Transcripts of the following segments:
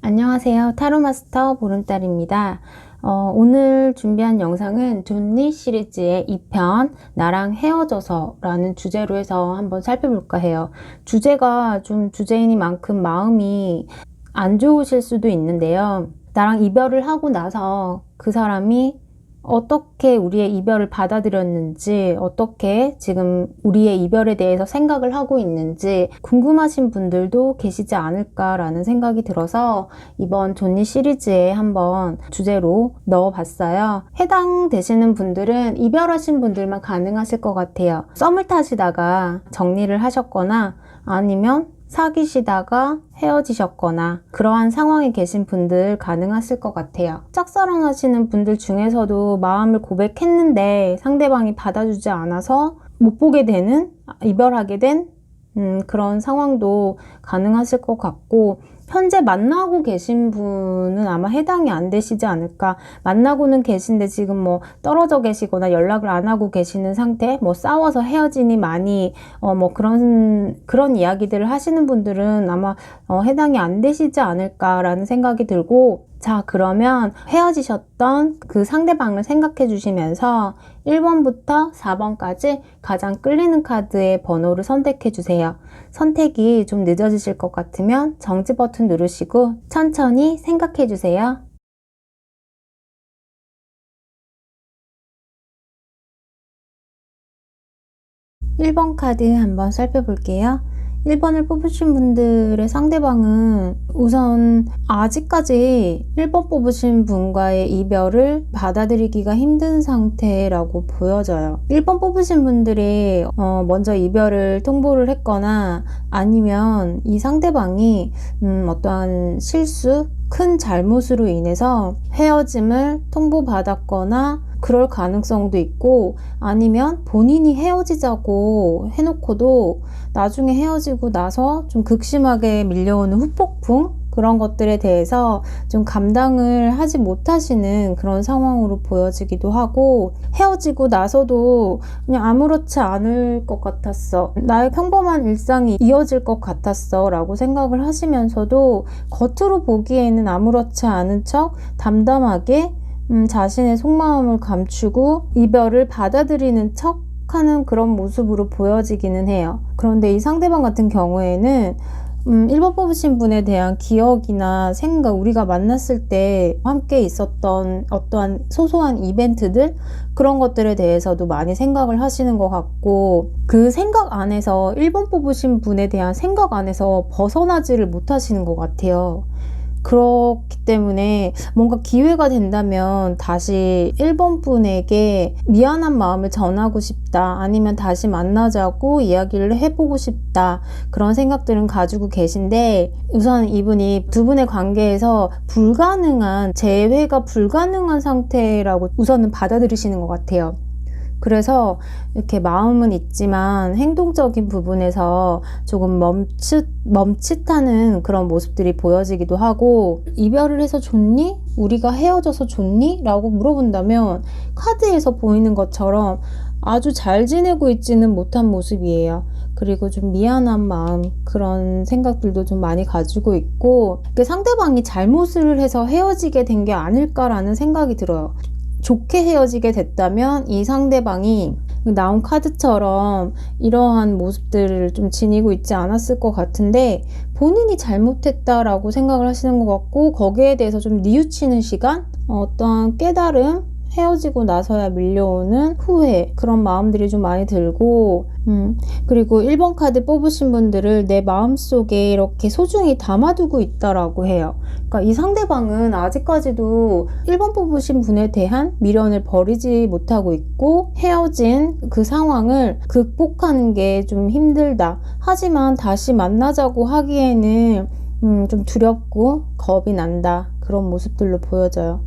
안녕하세요. 타로마스터 보름달입니다. 오늘 준비한 영상은 존니 시리즈의 2편 나랑 헤어져서 라는 주제로 해서 한번 살펴볼까 해요. 주제가 좀 주제이니만큼 마음이 안 좋으실 수도 있는데요. 나랑 이별을 하고 나서 그 사람이 어떻게 우리의 이별을 받아들였는지, 어떻게 지금 우리의 이별에 대해서 생각을 하고 있는지 궁금하신 분들도 계시지 않을까라는 생각이 들어서 이번 존니 시리즈에 한번 주제로 넣어봤어요. 해당되시는 분들은 이별하신 분들만 가능하실 것 같아요. 썸을 타시다가 정리를 하셨거나 아니면 사귀시다가 헤어지셨거나 그러한 상황에 계신 분들 가능하실 것 같아요. 짝사랑하시는 분들 중에서도 마음을 고백했는데 상대방이 받아주지 않아서 못 보게 되는, 이별하게 된 그런 상황도 가능하실 것 같고, 현재 만나고 계신 분은 아마 해당이 안 되시지 않을까. 만나고는 계신데 지금 뭐 떨어져 계시거나 연락을 안 하고 계시는 상태, 뭐 싸워서 헤어지니 많이 뭐 그런 이야기들을 하시는 분들은 아마 해당이 안 되시지 않을까라는 생각이 들고, 자, 그러면 헤어지셨던 그 상대방을 생각해 주시면서 1번부터 4번까지 가장 끌리는 카드의 번호를 선택해 주세요. 선택이 좀 늦어지실 것 같으면 정지 버튼 누르시고 천천히 생각해 주세요. 1번 카드 한번 살펴볼게요. 1번을 뽑으신 분들의 상대방은 우선 아직까지 1번 뽑으신 분과의 이별을 받아들이기가 힘든 상태라고 보여져요. 1번 뽑으신 분들이 먼저 이별을 통보를 했거나 아니면 이 상대방이 어떠한 실수, 큰 잘못으로 인해서 헤어짐을 통보받았거나 그럴 가능성도 있고, 아니면 본인이 헤어지자고 해놓고도 나중에 헤어지고 나서 좀 극심하게 밀려오는 후폭풍, 그런 것들에 대해서 좀 감당을 하지 못하시는 그런 상황으로 보여지기도 하고, 헤어지고 나서도 그냥 아무렇지 않을 것 같았어, 나의 평범한 일상이 이어질 것 같았어 라고 생각을 하시면서도 겉으로 보기에는 아무렇지 않은 척 담담하게 자신의 속마음을 감추고 이별을 받아들이는 척 하는 그런 모습으로 보여지기는 해요. 그런데 이 상대방 같은 경우에는 1번 뽑으신 분에 대한 기억이나 생각, 우리가 만났을 때 함께 있었던 어떠한 소소한 이벤트들, 그런 것들에 대해서도 많이 생각을 하시는 것 같고, 그 생각 안에서 1번 뽑으신 분에 대한 생각 안에서 벗어나지를 못하시는 것 같아요. 그렇기 때문에 뭔가 기회가 된다면 다시 1번 분에게 미안한 마음을 전하고 싶다, 아니면 다시 만나자고 이야기를 해보고 싶다, 그런 생각들은 가지고 계신데, 우선 이분이 두 분의 관계에서 재회가 불가능한 상태라고 우선은 받아들이시는 것 같아요. 그래서 이렇게 마음은 있지만 행동적인 부분에서 조금 멈칫하는 그런 모습들이 보여지기도 하고, 이별을 해서 좋니? 우리가 헤어져서 좋니? 라고 물어본다면 카드에서 보이는 것처럼 아주 잘 지내고 있지는 못한 모습이에요. 그리고 좀 미안한 마음, 그런 생각들도 좀 많이 가지고 있고, 상대방이 잘못을 해서 헤어지게 된 게 아닐까라는 생각이 들어요. 좋게 헤어지게 됐다면 이 상대방이 나온 카드처럼 이러한 모습들을 좀 지니고 있지 않았을 것 같은데, 본인이 잘못했다라고 생각을 하시는 것 같고, 거기에 대해서 좀 뉘우치는 시간, 어떠한 깨달음, 헤어지고 나서야 밀려오는 후회, 그런 마음들이 좀 많이 들고, 그리고 1번 카드 뽑으신 분들을 내 마음속에 이렇게 소중히 담아두고 있다라고 해요. 그러니까 이 상대방은 아직까지도 1번 뽑으신 분에 대한 미련을 버리지 못하고 있고, 헤어진 그 상황을 극복하는 게 좀 힘들다, 하지만 다시 만나자고 하기에는 좀 두렵고 겁이 난다, 그런 모습들로 보여져요.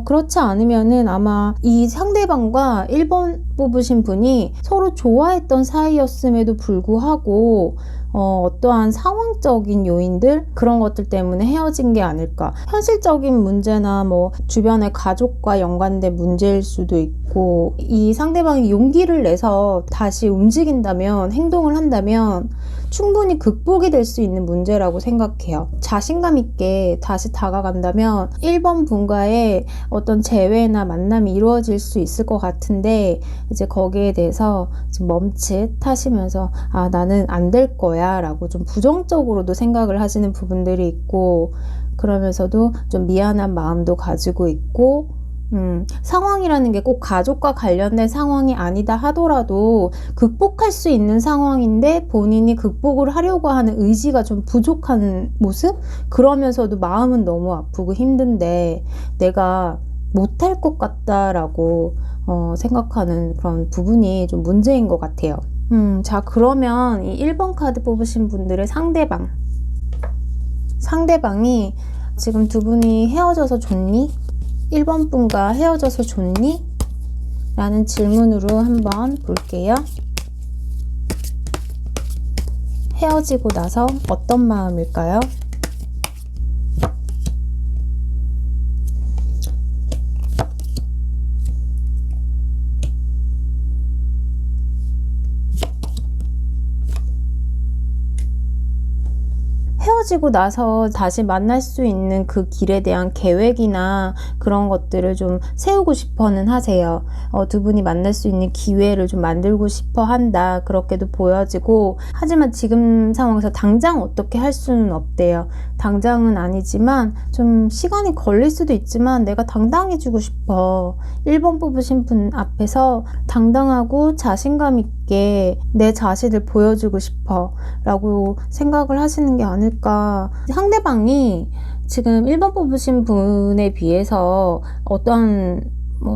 그렇지 않으면은 아마 이 상대방과 1번 뽑으신 분이 서로 좋아했던 사이였음에도 불구하고 어떠한 상황적인 요인들 그런 것들 때문에 헤어진 게 아닐까. 현실적인 문제나 뭐 주변의 가족과 연관된 문제일 수도 있고, 이 상대방이 용기를 내서 다시 움직인다면, 행동을 한다면 충분히 극복이 될 수 있는 문제라고 생각해요. 자신감 있게 다시 다가간다면 1번 분과의 어떤 재회나 만남이 이루어질 수 있을 것 같은데, 이제 거기에 대해서 좀 멈칫하시면서 아, 나는 안 될 거야 라고 좀 부정적으로도 생각을 하시는 부분들이 있고, 그러면서도 좀 미안한 마음도 가지고 있고, 상황이라는 게 꼭 가족과 관련된 상황이 아니다 하더라도 극복할 수 있는 상황인데 본인이 극복을 하려고 하는 의지가 좀 부족한 모습? 그러면서도 마음은 너무 아프고 힘든데 내가 못할 것 같다라고 생각하는 그런 부분이 좀 문제인 것 같아요. 자, 그러면 이 1번 카드 뽑으신 분들의 상대방이 지금 두 분이 헤어져서 좋니? 1번 분과 헤어져서 좋니? 라는 질문으로 한번 볼게요. 헤어지고 나서 어떤 마음일까요? 헤어지고 나서 다시 만날 수 있는 그 길에 대한 계획이나 그런 것들을 좀 세우고 싶어는 하세요. 두 분이 만날 수 있는 기회를 좀 만들고 싶어 한다, 그렇게도 보여지고, 하지만 지금 상황에서 당장 어떻게 할 수는 없대요. 당장은 아니지만 좀 시간이 걸릴 수도 있지만 내가 당당해지고 싶어. 1번 뽑으신 분 앞에서 당당하고 자신감 있게 내 자신을 보여주고 싶어 라고 생각을 하시는 게 아닐까. 상대방이 지금 1번 뽑으신 분에 비해서 어떠한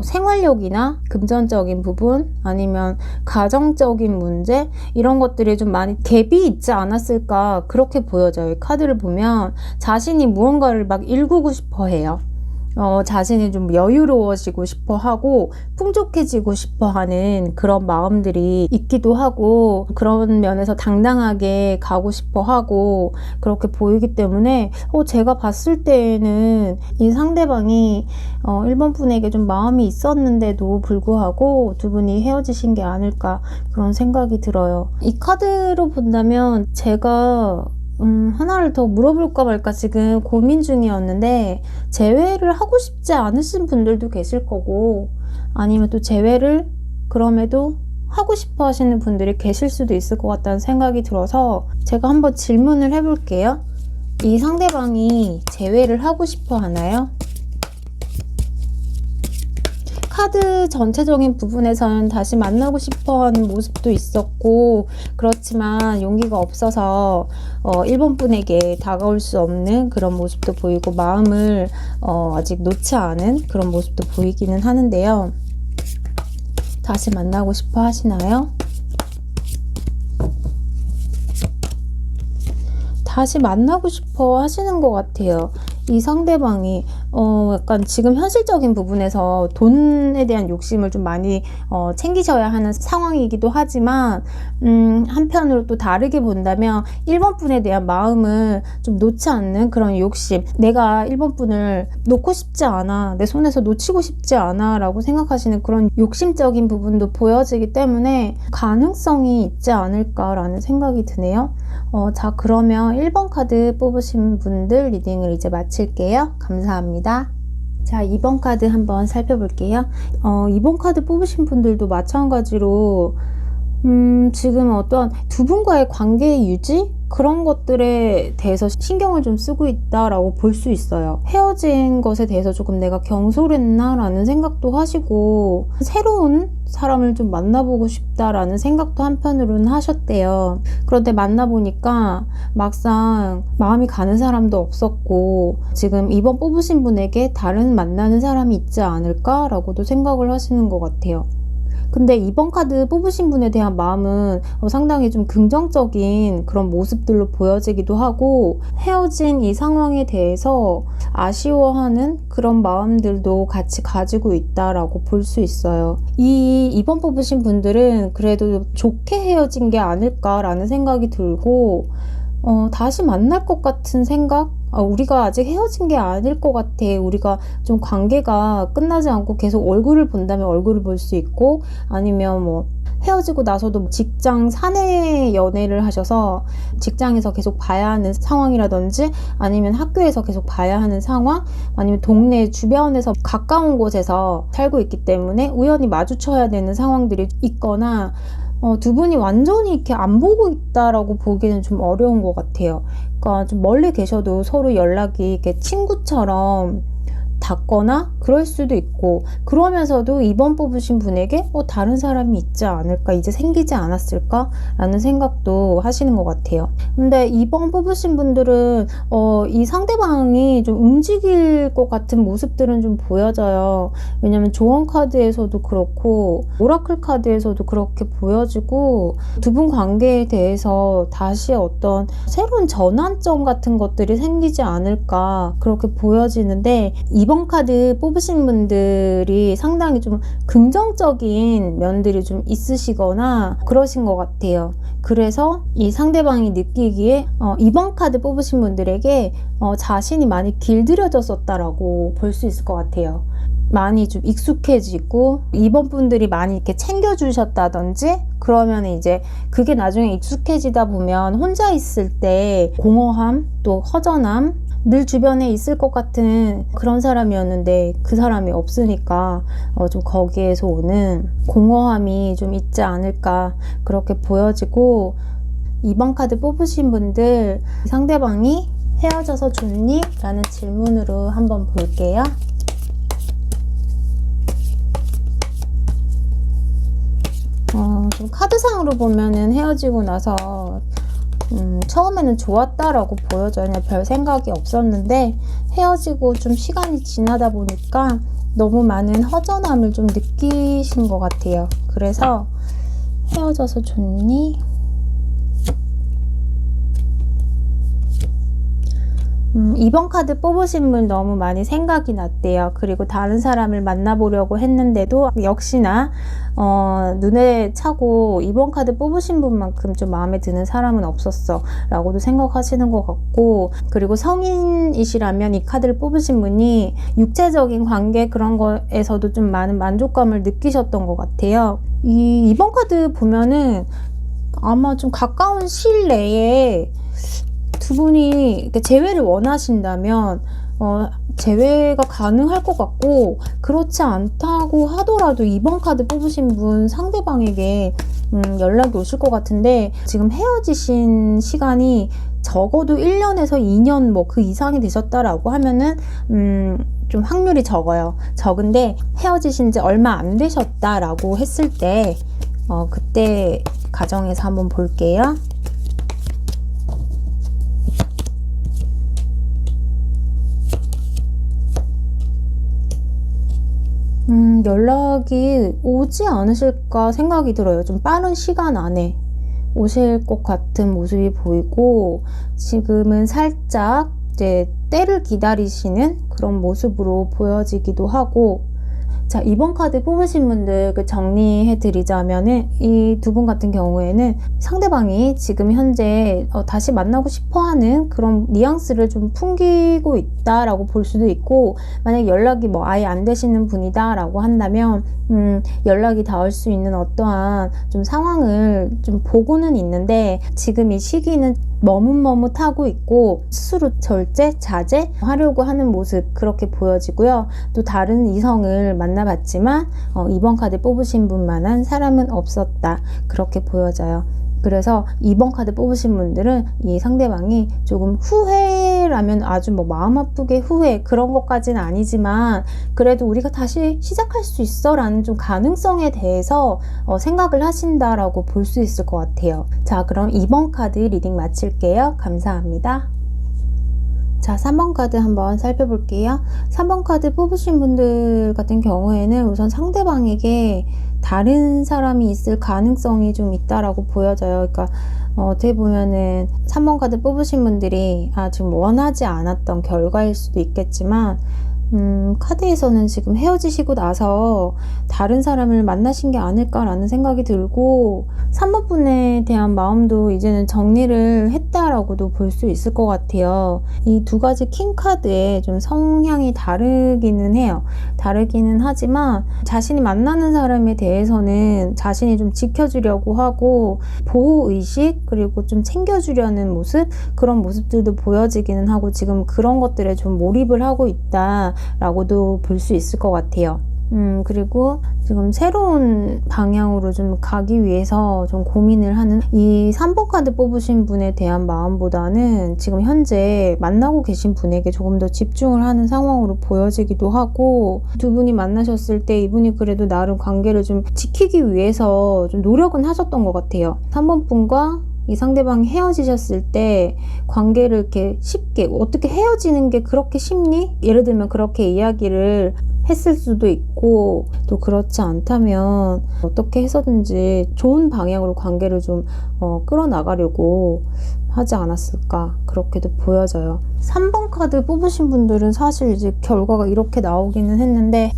생활력이나 금전적인 부분 아니면 가정적인 문제 이런 것들이 좀 많이 갭이 있지 않았을까, 그렇게 보여져요. 이 카드를 보면 자신이 무언가를 막 일구고 싶어 해요. 자신이 좀 여유로워지고 싶어 하고 풍족해지고 싶어 하는 그런 마음들이 있기도 하고, 그런 면에서 당당하게 가고 싶어 하고 그렇게 보이기 때문에 제가 봤을 때에는 이 상대방이 1번 분에게 좀 마음이 있었는데도 불구하고 두 분이 헤어지신 게 아닐까, 그런 생각이 들어요. 이 카드로 본다면 제가 하나를 더 물어볼까 말까 지금 고민 중이었는데, 재회를 하고 싶지 않으신 분들도 계실 거고, 아니면 또 재회를 그럼에도 하고 싶어 하시는 분들이 계실 수도 있을 것 같다는 생각이 들어서 제가 한번 질문을 해볼게요. 이 상대방이 재회를 하고 싶어 하나요? 카드 전체적인 부분에서는 다시 만나고 싶어 하는 모습도 있었고, 그렇지만 용기가 없어서 1번 분에게 다가올 수 없는 그런 모습도 보이고, 마음을 아직 놓지 않은 그런 모습도 보이기는 하는데요. 다시 만나고 싶어 하시나요? 다시 만나고 싶어 하시는 것 같아요. 이 상대방이 약간 지금 현실적인 부분에서 돈에 대한 욕심을 좀 많이 챙기셔야 하는 상황이기도 하지만, 한편으로 또 다르게 본다면 1번 분에 대한 마음을 좀 놓지 않는 그런 욕심, 내가 1번 분을 놓고 싶지 않아, 내 손에서 놓치고 싶지 않아 라고 생각하시는 그런 욕심적인 부분도 보여지기 때문에 가능성이 있지 않을까라는 생각이 드네요. 자, 그러면 1번 카드 뽑으신 분들 리딩을 이제 마칠게요. 감사합니다. 자, 2번 카드 한번 살펴볼게요. 2번 카드 뽑으신 분들도 마찬가지로 지금 어떤 두 분과의 관계의 유지? 그런 것들에 대해서 신경을 좀 쓰고 있다라고 볼 수 있어요. 헤어진 것에 대해서 조금 내가 경솔했나 라는 생각도 하시고, 새로운 사람을 좀 만나보고 싶다라는 생각도 한편으로는 하셨대요. 그런데 만나보니까 막상 마음이 가는 사람도 없었고, 지금 2번 뽑으신 분에게 다른 만나는 사람이 있지 않을까 라고도 생각을 하시는 것 같아요. 근데 2번 카드 뽑으신 분에 대한 마음은 상당히 좀 긍정적인 그런 모습들로 보여지기도 하고, 헤어진 이 상황에 대해서 아쉬워하는 그런 마음들도 같이 가지고 있다라고 볼 수 있어요. 이 2번 뽑으신 분들은 그래도 좋게 헤어진 게 아닐까라는 생각이 들고, 다시 만날 것 같은 생각? 우리가 아직 헤어진 게 아닐 것 같아. 우리가 좀 관계가 끝나지 않고 계속 얼굴을 본다면 얼굴을 볼 수 있고, 아니면 뭐 헤어지고 나서도 직장 사내 연애를 하셔서 직장에서 계속 봐야 하는 상황이라든지, 아니면 학교에서 계속 봐야 하는 상황, 아니면 동네 주변에서 가까운 곳에서 살고 있기 때문에 우연히 마주쳐야 되는 상황들이 있거나, 두 분이 완전히 이렇게 안 보고 있다라고 보기는 좀 어려운 것 같아요. 그러니까 좀 멀리 계셔도 서로 연락이 이렇게 친구처럼 닿거나 그럴 수도 있고, 그러면서도 2번 뽑으신 분에게 다른 사람이 있지 않을까, 이제 생기지 않았을까 라는 생각도 하시는 것 같아요. 근데 2번 뽑으신 분들은 이 상대방이 좀 움직일 것 같은 모습들은 좀 보여져요. 왜냐면 조언 카드에서도 그렇고 오라클 카드에서도 그렇게 보여지고, 두 분 관계에 대해서 다시 어떤 새로운 전환점 같은 것들이 생기지 않을까 그렇게 보여지는데, 2번 카드 뽑으신 분들이 상당히 좀 긍정적인 면들이 좀 있으시거나 그러신 것 같아요. 그래서 이 상대방이 느끼기에 2번 카드 뽑으신 분들에게 자신이 많이 길들여졌었다라고 볼 수 있을 것 같아요. 많이 좀 익숙해지고 2번 분들이 많이 이렇게 챙겨주셨다든지, 그러면 이제 그게 나중에 익숙해지다 보면 혼자 있을 때 공허함, 또 허전함, 늘 주변에 있을 것 같은 그런 사람이었는데 그 사람이 없으니까 좀 거기에서 오는 공허함이 좀 있지 않을까 그렇게 보여지고, 2번 카드 뽑으신 분들, 상대방이 헤어져서 좋니? 라는 질문으로 한번 볼게요. 좀 카드상으로 보면은 헤어지고 나서 처음에는 좋았다라고 보여져요. 그냥 별 생각이 없었는데 헤어지고 좀 시간이 지나다 보니까 너무 많은 허전함을 좀 느끼신 것 같아요. 그래서 헤어져서 좋니? 2번 카드 뽑으신 분 너무 많이 생각이 났대요. 그리고 다른 사람을 만나보려고 했는데도 역시나 눈에 차고 2번 카드 뽑으신 분만큼 좀 마음에 드는 사람은 없었어 라고도 생각하시는 것 같고, 그리고 성인이시라면 이 카드를 뽑으신 분이 육체적인 관계 그런 거에서도 좀 많은 만족감을 느끼셨던 것 같아요. 이 2번 카드 보면은 아마 좀 가까운 시일 내에 두 분이 이렇게 재회를 원하신다면 재회가 가능할 것 같고, 그렇지 않다고 하더라도 2번 카드 뽑으신 분 상대방에게 연락이 오실 것 같은데, 지금 헤어지신 시간이 적어도 1년에서 2년 뭐 그 이상이 되셨다라고 하면은 좀 확률이 적은데, 헤어지신 지 얼마 안 되셨다라고 했을 때 그때 가정에서 한번 볼게요. 연락이 오지 않으실까 생각이 들어요. 좀 빠른 시간 안에 오실 것 같은 모습이 보이고, 지금은 살짝 이제 때를 기다리시는 그런 모습으로 보여지기도 하고. 자, 2번 카드 뽑으신 분들 정리해 드리자면은, 이 두 분 같은 경우에는 상대방이 지금 현재 다시 만나고 싶어 하는 그런 뉘앙스를 좀 풍기고 있다라고 볼 수도 있고, 만약 연락이 뭐 아예 안 되시는 분이다 라고 한다면 연락이 닿을 수 있는 어떠한 좀 상황을 좀 보고는 있는데, 지금 이 시기는 머뭇머뭇하고 있고 스스로 절제, 자제하려고 하는 모습, 그렇게 보여지고요. 또 다른 이성을 만나봤지만 2번 카드 뽑으신 분만한 사람은 없었다, 그렇게 보여져요. 그래서 2번 카드 뽑으신 분들은 이 상대방이 조금 후회라면 아주 뭐 마음 아프게 후회 그런 것까지는 아니지만, 그래도 우리가 다시 시작할 수 있어 라는 좀 가능성에 대해서 생각을 하신다라고 볼 수 있을 것 같아요. 자, 그럼 2번 카드 리딩 마칠게요. 감사합니다. 자, 3번 카드 한번 살펴볼게요. 3번 카드 뽑으신 분들 같은 경우에는 우선 상대방에게 다른 사람이 있을 가능성이 좀 있다라고 보여져요. 그러니까 어떻게 보면은 3번 카드 뽑으신 분들이 지금 원하지 않았던 결과일 수도 있겠지만 카드에서는 지금 헤어지시고 나서 다른 사람을 만나신 게 아닐까라는 생각이 들고 3번 분에 대한 마음도 이제는 정리를 했다라고도 볼 수 있을 것 같아요. 이 두 가지 킹 카드에 좀 성향이 다르기는 해요. 다르기는 하지만 자신이 만나는 사람에 대해서는 자신이 좀 지켜주려고 하고 보호의식 그리고 좀 챙겨주려는 모습 그런 모습들도 보여지기는 하고 지금 그런 것들에 좀 몰입을 하고 있다 라고도 볼 수 있을 것 같아요. 그리고 지금 새로운 방향으로 좀 가기 위해서 좀 고민을 하는 이 3번 카드 뽑으신 분에 대한 마음보다는 지금 현재 만나고 계신 분에게 조금 더 집중을 하는 상황으로 보여지기도 하고 두 분이 만나셨을 때 이분이 그래도 나름 관계를 좀 지키기 위해서 좀 노력은 하셨던 것 같아요. 3번 분과 이 상대방이 헤어지셨을 때 관계를 이렇게 쉽게 어떻게 헤어지는 게 그렇게 쉽니? 예를 들면 그렇게 이야기를 했을 수도 있고 또 그렇지 않다면 어떻게 해서든지 좋은 방향으로 관계를 좀 끌어나가려고 하지 않았을까 그렇게도 보여져요. 3번 카드 뽑으신 분들은 사실 이제 결과가 이렇게 나오기는 했는데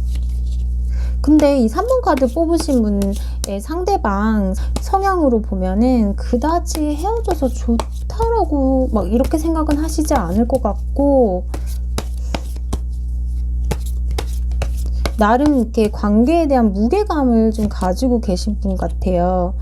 근데 이 3번 카드 뽑으신 분의 상대방 성향으로 보면은 그다지 헤어져서 좋다라고 막 이렇게 생각은 하시지 않을 것 같고 나름 이렇게 관계에 대한 무게감을 좀 가지고 계신 분 같아요.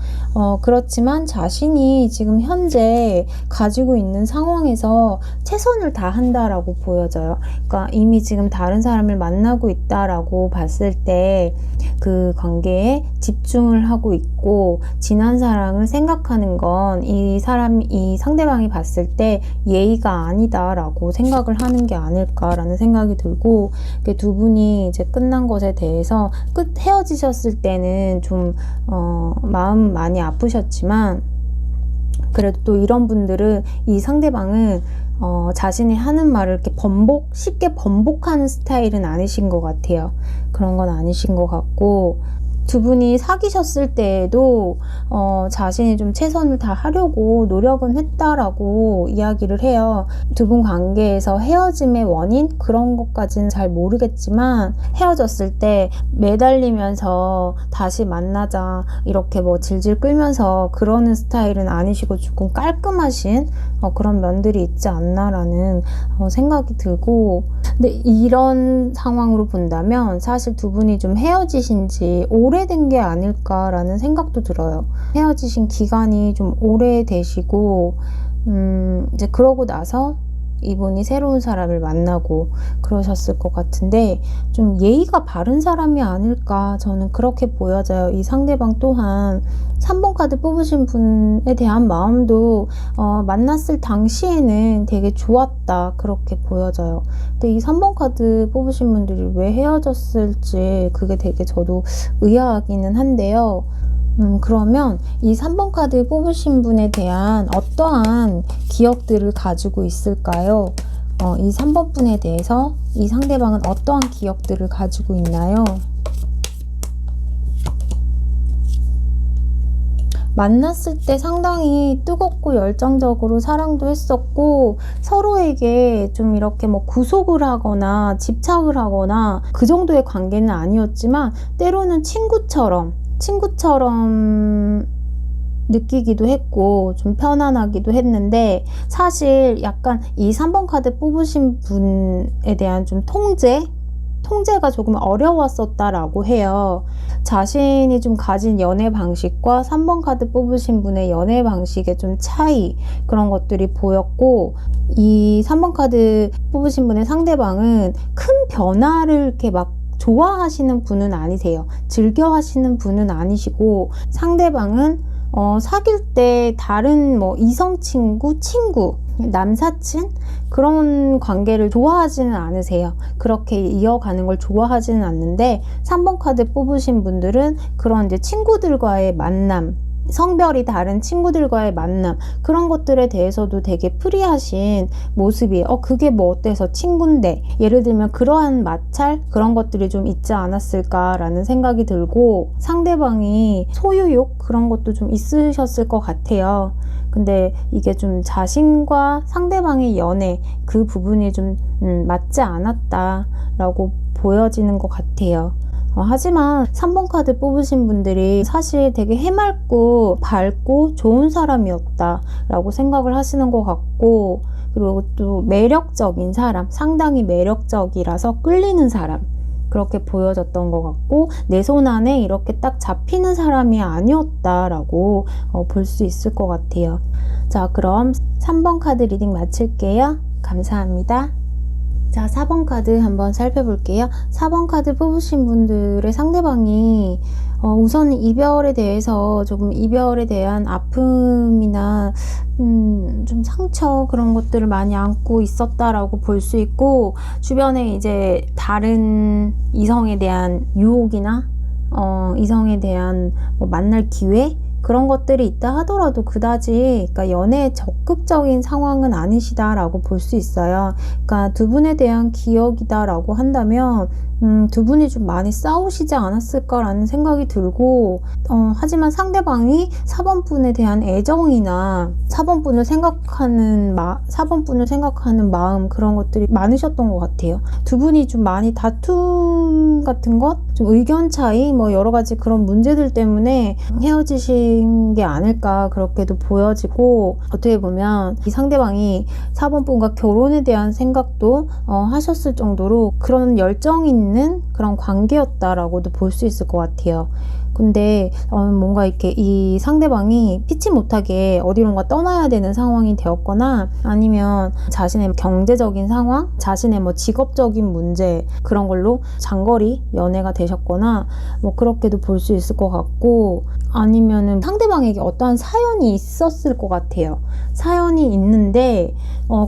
그렇지만 자신이 지금 현재 가지고 있는 상황에서 최선을 다한다라고 보여져요. 그러니까 이미 지금 다른 사람을 만나고 있다라고 봤을 때 그 관계에 집중을 하고 있고 지난 사랑을 생각하는 건 이 상대방이 봤을 때 예의가 아니다라고 생각을 하는 게 아닐까라는 생각이 들고 두 분이 이제 끝난 것에 대해서 헤어지셨을 때는 좀 마음 많이 아프셨지만 그래도 또 이런 분들은 이 상대방은 자신이 하는 말을 이렇게 쉽게 번복하는 스타일은 아니신 것 같아요. 그런 건 아니신 것 같고 두 분이 사귀셨을 때에도 자신이 좀 최선을 다하려고 노력은 했다라고 이야기를 해요. 두 분 관계에서 헤어짐의 원인 그런 것까지는 잘 모르겠지만 헤어졌을 때 매달리면서 다시 만나자 이렇게 뭐 질질 끌면서 그러는 스타일은 아니시고 조금 깔끔하신 그런 면들이 있지 않나라는 생각이 들고 근데 이런 상황으로 본다면 사실 두 분이 좀 헤어지신 지 오래된 게 아닐까라는 생각도 들어요. 헤어지신 기간이 좀 오래되시고 이제 그러고 나서 이분이 새로운 사람을 만나고 그러셨을 것 같은데 좀 예의가 바른 사람이 아닐까 저는 그렇게 보여져요. 이 상대방 또한 3번 카드 뽑으신 분에 대한 마음도 만났을 당시에는 되게 좋았다 그렇게 보여져요. 근데 이 3번 카드 뽑으신 분들이 왜 헤어졌을지 그게 되게 저도 의아하기는 한데요. 그러면 이 3번 카드 뽑으신 분에 대한 어떠한 기억들을 가지고 있을까요? 이 3번 분에 대해서 이 상대방은 어떠한 기억들을 가지고 있나요? 만났을 때 상당히 뜨겁고 열정적으로 사랑도 했었고 서로에게 좀 이렇게 뭐 구속을 하거나 집착을 하거나 그 정도의 관계는 아니었지만 때로는 친구처럼 느끼기도 했고 좀 편안하기도 했는데 사실 약간 이 3번 카드 뽑으신 분에 대한 좀 통제가 조금 어려웠었다라고 해요. 자신이 좀 가진 연애 방식과 3번 카드 뽑으신 분의 연애 방식의 좀 차이 그런 것들이 보였고 이 3번 카드 뽑으신 분의 상대방은 큰 변화를 이렇게 막 좋아하시는 분은 아니세요. 즐겨 하시는 분은 아니시고 상대방은 사귈 때 다른 뭐 이성 친구, 남사친 그런 관계를 좋아하지는 않으세요. 그렇게 이어가는 걸 좋아하지는 않는데 3번 카드 뽑으신 분들은 그런 이제 친구들과의 만남 성별이 다른 친구들과의 만남, 그런 것들에 대해서도 되게 프리하신 모습이에요. 그게 뭐 어때서 친구인데, 예를 들면 그러한 마찰, 그런 것들이 좀 있지 않았을까라는 생각이 들고, 상대방이 소유욕 그런 것도 좀 있으셨을 것 같아요. 근데 이게 좀 자신과 상대방의 연애, 그 부분이 좀 맞지 않았다라고 보여지는 것 같아요. 하지만 3번 카드 뽑으신 분들이 사실 되게 해맑고 밝고 좋은 사람이었다 라고 생각을 하시는 것 같고, 그리고 또 매력적인 사람, 상당히 매력적이라서 끌리는 사람, 그렇게 보여졌던 것 같고, 내 손 안에 이렇게 딱 잡히는 사람이 아니었다라고 볼 수 있을 것 같아요. 자, 그럼 3번 카드 리딩 마칠게요. 감사합니다. 자, 4번 카드 한번 살펴볼게요. 4번 카드 뽑으신 분들의 상대방이 우선 이별에 대해서 조금 이별에 대한 아픔이나 좀 상처, 그런 것들을 많이 안고 있었다라고 볼 수 있고, 주변에 이제 다른 이성에 대한 유혹이나 이성에 대한 뭐 만날 기회, 그런 것들이 있다 하더라도 그다지 그러니까 연애에 적극적인 상황은 아니시다라고 볼 수 있어요. 그러니까 두 분에 대한 기억이다라고 한다면 두 분이 좀 많이 싸우시지 않았을까라는 생각이 들고, 하지만 상대방이 4번 분에 대한 애정이나 4번 분을 생각하는 4번 분을 생각하는 마음, 그런 것들이 많으셨던 것 같아요. 두 분이 좀 많이 다툼 같은 것, 좀 의견 차이, 뭐 여러 가지 그런 문제들 때문에 헤어지신 게 아닐까, 그렇게도 보여지고, 어떻게 보면 이 상대방이 4번 분과 결혼에 대한 생각도 하셨을 정도로 그런 열정 있는 그런 관계였다라고도 볼 수 있을 것 같아요. 근데 뭔가 이렇게 이 상대방이 피치 못하게 어디론가 떠나야 되는 상황이 되었거나, 아니면 자신의 경제적인 상황, 자신의 뭐 직업적인 문제, 그런 걸로 장거리 연애가 되셨거나, 뭐 그렇게도 볼 수 있을 것 같고, 아니면은 상대방에게 어떠한 사연이 있었을 것 같아요. 사연이 있는데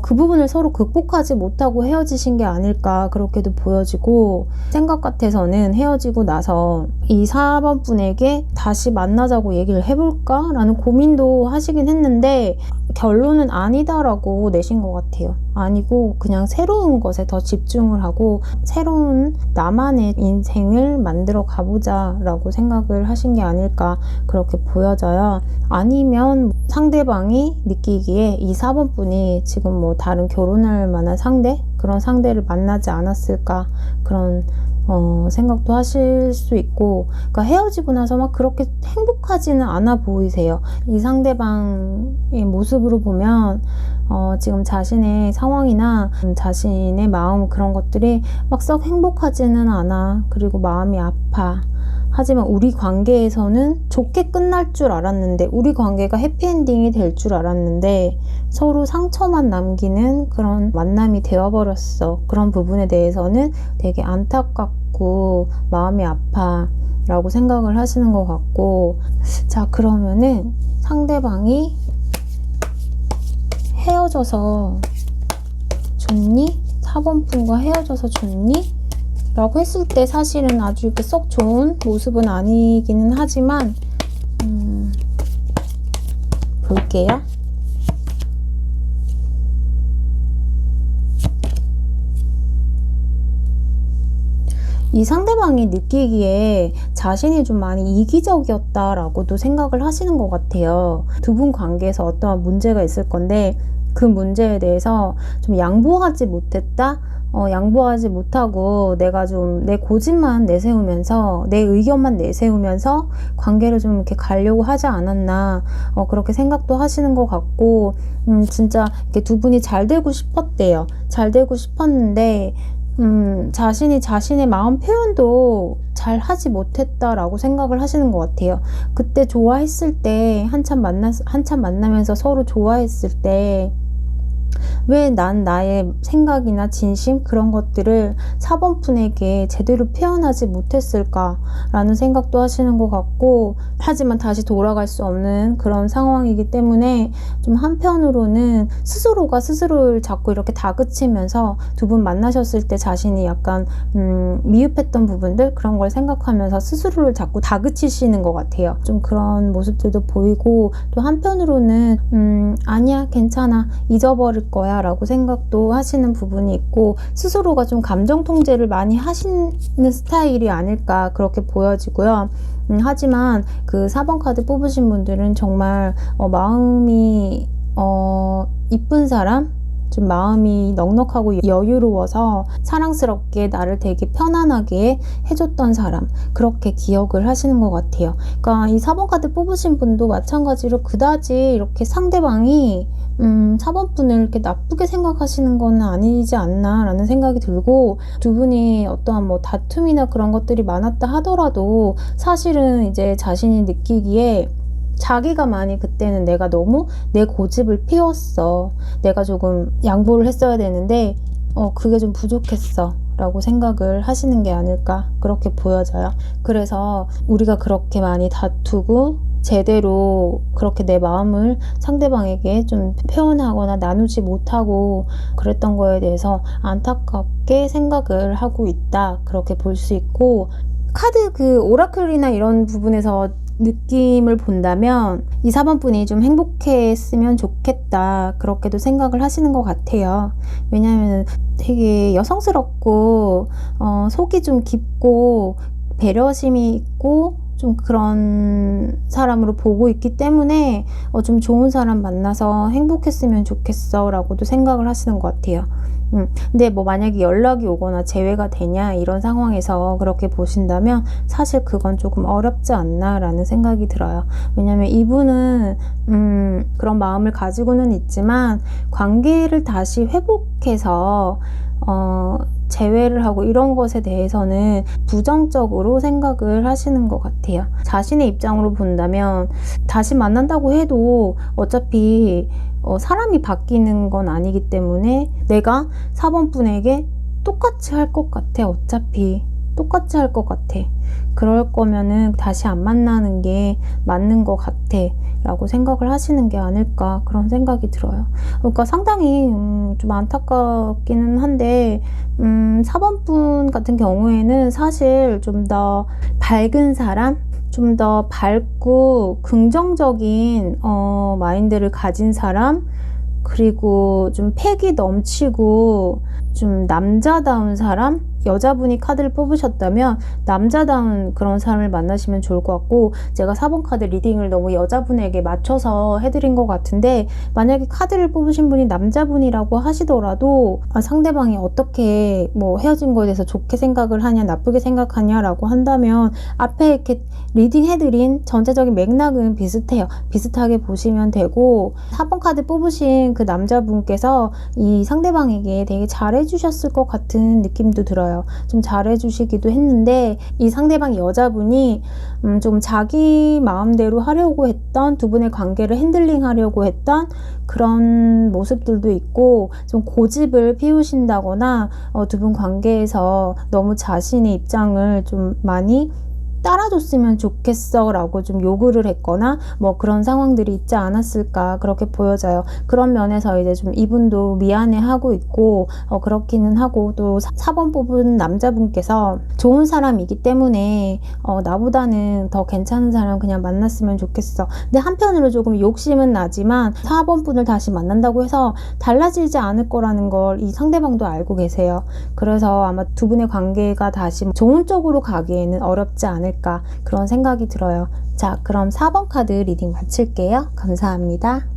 그 부분을 서로 극복하지 못하고 헤어지신 게 아닐까, 그렇게도 보여지고, 생각 같아서는 헤어지고 나서 이 4번 분에게 다시 만나자고 얘기를 해볼까? 라는 고민도 하시긴 했는데, 결론은 아니다라고 내신 것 같아요. 아니고 그냥 새로운 것에 더 집중을 하고 새로운 나만의 인생을 만들어 가보자 라고 생각을 하신 게 아닐까, 그렇게 보여져요. 아니면 상대방이 느끼기에 이 4번 분이 지금 뭐 다른 결혼할 만한 상대, 그런 상대를 만나지 않았을까, 그런 생각도 하실 수 있고, 그러니까 헤어지고 나서 막 그렇게 행복하지는 않아 보이세요. 이 상대방의 모습으로 보면 지금 자신의 상황이나 자신의 마음, 그런 것들이 막 썩 행복하지는 않아. 그리고 마음이 아파. 하지만 우리 관계에서는 좋게 끝날 줄 알았는데, 우리 관계가 해피엔딩이 될 줄 알았는데 서로 상처만 남기는 그런 만남이 되어버렸어. 그런 부분에 대해서는 되게 안타깝고 마음이 아파 라고 생각을 하시는 것 같고, 자, 그러면은 상대방이 헤어져서 좋니? 4번 분과 헤어져서 좋니? 라고 했을 때 사실은 아주 이렇게 썩 좋은 모습은 아니기는 하지만 볼게요. 이 상대방이 느끼기에 자신이 좀 많이 이기적이었다라고도 생각을 하시는 것 같아요. 두 분 관계에서 어떠한 문제가 있을 건데, 그 문제에 대해서 좀 양보하지 못했다? 양보하지 못하고 내가 좀 내 고집만 내세우면서, 내 의견만 내세우면서 관계를 좀 이렇게 가려고 하지 않았나, 그렇게 생각도 하시는 것 같고, 진짜 이렇게 두 분이 잘 되고 싶었대요. 잘 되고 싶었는데 자신이 자신의 마음 표현도 잘 하지 못했다라고 생각을 하시는 것 같아요. 그때 좋아했을 때, 한참 만나면서 서로 좋아했을 때 왜 난 나의 생각이나 진심 그런 것들을 4번 분에게 제대로 표현하지 못했을까라는 생각도 하시는 것 같고, 하지만 다시 돌아갈 수 없는 그런 상황이기 때문에 좀 한편으로는 스스로가 스스로를 자꾸 이렇게 다그치면서 두 분 만나셨을 때 자신이 약간 미흡했던 부분들, 그런 걸 생각하면서 스스로를 자꾸 다그치시는 것 같아요. 좀 그런 모습들도 보이고, 또 한편으로는 아니야 괜찮아 잊어버릴 거야 라고 생각도 하시는 부분이 있고, 스스로가 좀 감정 통제를 많이 하시는 스타일이 아닐까 그렇게 보여지고요. 하지만 그 4번 카드 뽑으신 분들은 정말 마음이 이쁜 사람, 좀 마음이 넉넉하고 여유로워서 사랑스럽게 나를 되게 편안하게 해줬던 사람, 그렇게 기억을 하시는 것 같아요. 그러니까 이 4번 카드 뽑으신 분도 마찬가지로 그다지 이렇게 상대방이 4번 분을 이렇게 나쁘게 생각하시는 건 아니지 않나 라는 생각이 들고, 두 분이 어떠한 뭐 다툼이나 그런 것들이 많았다 하더라도 사실은 이제 자신이 느끼기에 자기가 많이 그때는 내가 너무 내 고집을 피웠어, 내가 조금 양보를 했어야 되는데 그게 좀 부족했어 라고 생각을 하시는 게 아닐까 그렇게 보여져요. 그래서 우리가 그렇게 많이 다투고 제대로 그렇게 내 마음을 상대방에게 좀 표현하거나 나누지 못하고 그랬던 거에 대해서 안타깝게 생각을 하고 있다, 그렇게 볼 수 있고, 카드 그 오라클이나 이런 부분에서 느낌을 본다면 이 4번 분이 좀 행복했으면 좋겠다, 그렇게도 생각을 하시는 것 같아요. 왜냐하면 되게 여성스럽고 속이 좀 깊고 배려심이 있고 좀 그런 사람으로 보고 있기 때문에 좀 좋은 사람 만나서 행복했으면 좋겠어 라고도 생각을 하시는 것 같아요. 근데 뭐 만약에 연락이 오거나 재회가 되냐 이런 상황에서 그렇게 보신다면 사실 그건 조금 어렵지 않나 라는 생각이 들어요. 왜냐면 이분은 그런 마음을 가지고는 있지만 관계를 다시 회복해서 재회를 하고 이런 것에 대해서는 부정적으로 생각을 하시는 것 같아요. 자신의 입장으로 본다면 다시 만난다고 해도 어차피 사람이 바뀌는 건 아니기 때문에 내가 4번 분에게 똑같이 할 것 같아. 어차피 똑같이 할 것 같아. 그럴 거면은 다시 안 만나는 게 맞는 것 같아 라고 생각을 하시는 게 아닐까 그런 생각이 들어요. 그러니까 상당히 좀 안타깝기는 한데 4번 분 같은 경우에는 사실 좀 더 밝은 사람, 좀 더 밝고 긍정적인 마인드를 가진 사람, 그리고 좀 패기 넘치고 좀 남자다운 사람, 여자분이 카드를 뽑으셨다면 남자다운 그런 사람을 만나시면 좋을 것 같고, 제가 4번 카드 리딩을 너무 여자분에게 맞춰서 해드린 것 같은데, 만약에 카드를 뽑으신 분이 남자분이라고 하시더라도 상대방이 어떻게 뭐 헤어진 거에 대해서 좋게 생각을 하냐 나쁘게 생각하냐 라고 한다면 앞에 이렇게 리딩 해드린 전체적인 맥락은 비슷해요. 비슷하게 보시면 되고, 4번 카드 뽑으신 그 남자분께서 이 상대방에게 되게 잘해주셨을 것 같은 느낌도 들어요. 좀 잘해주시기도 했는데, 이 상대방 여자분이 좀 자기 마음대로 하려고 했던, 두 분의 관계를 핸들링 하려고 했던 그런 모습들도 있고, 좀 고집을 피우신다거나 두 분 관계에서 너무 자신의 입장을 좀 많이 따라줬으면 좋겠어 라고 좀 요구를 했거나 뭐 그런 상황들이 있지 않았을까 그렇게 보여져요. 그런 면에서 이제 좀 이분도 미안해하고 있고 그렇기는 하고, 또 4번 뽑은 남자분께서 좋은 사람이기 때문에 나보다는 더 괜찮은 사람 그냥 만났으면 좋겠어. 근데 한편으로 조금 욕심은 나지만 4번 분을 다시 만난다고 해서 달라지지 않을 거라는 걸 이 상대방도 알고 계세요. 그래서 아마 두 분의 관계가 다시 좋은 쪽으로 가기에는 어렵지 않을까 그런 생각이 들어요. 자, 그럼 4번 카드 리딩 마칠게요. 감사합니다.